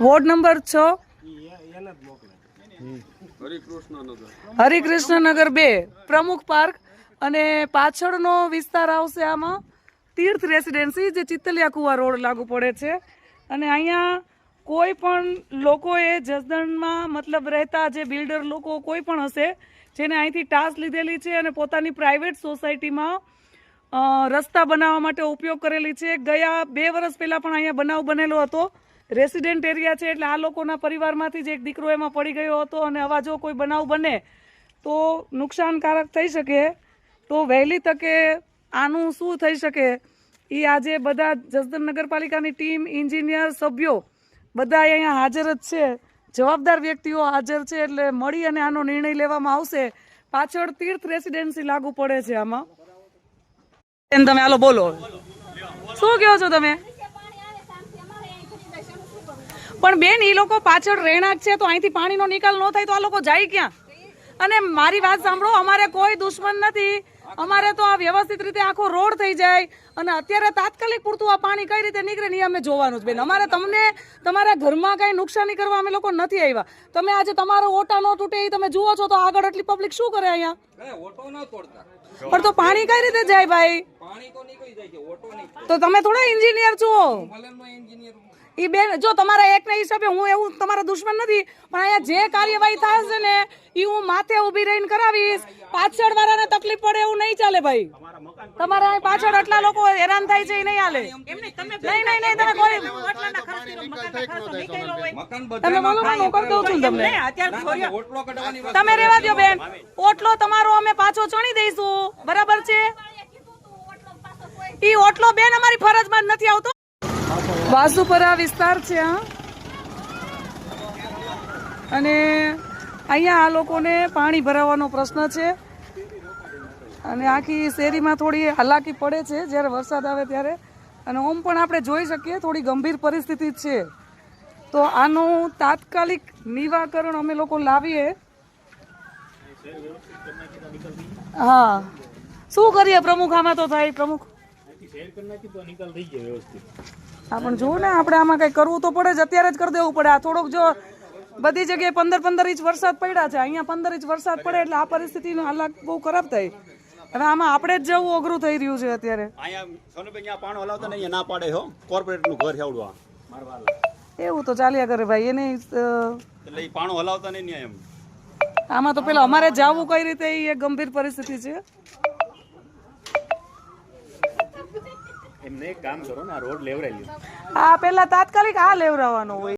Ward number 6 હરિકૃષ્ણનગર 2 પ્રમુખ park અને પાછળનો વિસ્તાર આવશે આમાં તીર્થ રેસિડેન્સી જે ચિત્તલિયા કુવા રોડ લાગુ પડે છે અને અહીંયા કોઈ પણ લોકોએ જસદણમાં મતલબ રહેતા જે બિલ્ડર લોકો કોઈ પણ હશે જેને અહીંથી ટાસ લીધેલી છે અને પોતાની પ્રાઇવેટ સોસાયટીમાં રસ્તા બનાવવા માટે ઉપયોગ કરેલી છે. ગયા 2 વર્ષ પહેલાં પણ અહીંયા બનાવ બનેલો હતો. રેસિડેન્ટ એરિયા છે એટલે આ લોકોના પરિવારમાંથી જ એક દીકરો એમાં પડી ગયો હતો અને આવા જો કોઈ બનાવ બને તો નુકસાનકારક થઈ શકે. તો વહેલી તકે આનું શું થઈ શકે એ આજે બધા જસદણ નગરપાલિકાની ટીમ, એન્જિનિયર, સભ્યો બધા અહીંયા હાજર જ છે. જવાબદાર વ્યક્તિઓ હાજર છે એટલે મળી અને આનો નિર્ણય લેવામાં આવશે. પાછળ તીર્થ રેસિડેન્સી લાગુ પડે છે આમાં. તમે હાલો બોલો, શું કહો છો તમે? પણ બેન એ લોકો પાછળ રહેણાંક છે તો અહીંથી પાણીનો નિકાલ ન થાય તો આ લોકો જાય ક્યાં? અને મારી વાત સાંભળો, અમારે કોઈ દુશ્મન નથી. અમારે તો આ વ્યવસ્થિત રીતે આખો રોડ થઈ જાય અને અત્યારે તાત્કાલિક પૂરતું આ પાણી કઈ રીતે નીકળે ને અમે જોવાનું જ બેન. અમારે તમને તમારા ઘરમાં કઈ નુકસાની કરવા અમે લોકો નથી આવ્યા. તમે આજે તમારો ઓટા ન તૂટે એ તમે જુઓ છો તો આગળ એટલી પબ્લિક શું કરે અહીંયા? પણ તો પાણી કઈ રીતે જાય ભાઈ? તો તમે થોડા એન્જિનિયર છો. ઈ બેન જો તમારા એકના હિસાબે હું એવું તમારા દુશ્મન નથી પણ અહીંયા જે કાર્યવાહી થશે ને એ હું માથે ઊભી રહીને કરાવીશ. પાછળ વાળાને તકલીફ પડે એવું નહીં ચાલે ભાઈ. તમારા પાછળ આટલા લોકો હેરાન થાય છે એ નહીં હાલે. નહીં તમે કોઈ તમે બોલો હું કરી દઉં છું તમને. તમે રહેવા દો બેન, ઓટલો તમારો અમે પાછો ચણી દઈશું, બરાબર છે? ઈ ઓટલો બેન અમારી ફરજમાં જ નથી આવતો. વાસુપરા વિસ્તાર છે અને અહીંયા આ લોકોને પાણી ભરાવાનો પ્રશ્ન છે અને આખી શેરીમાં થોડી હાલાકી પડે છે જ્યારે વરસાદ આવે ત્યારે. અને ઓમ પણ આપણે જોઈ શકીએ થોડી ગંભીર પરિસ્થિતિ છે. તો આનું તાત્કાલિક નિવારણ અમે લોકો લાવીએ. હા, શું કરીએ પ્રમુખ? આમાં તો થાય પ્રમુખ. હા પણ જો ને આપણે આમાં કઈ કરવું તો પડે જ, અત્યારે જ કરી દેવું પડે. આ થોડોક જો બધી જગ્યાએ 15 ઇંચ વરસાદ પડ્યા છે, અહીંયા 15 ઇંચ વરસાદ પડે એટલે આ પરિસ્થિતિનો હાલાત બહુ ખરાબ થાય. હવે આમાં આપણે જ જવું અઘરું થઈ રહ્યું છે અત્યારે. એવું તો ચાલ્યા કરે ભાઈ. એને આમાં તો પેલા અમારે જવું કઈ રીતે એ એક ગંભીર પરિસ્થિતિ છે. એમને એક કામ કરો ને, આ રોડ લેવરાવી લો. આ પેલા તાત્કાલિક આ લેવરાવવાનો હોય.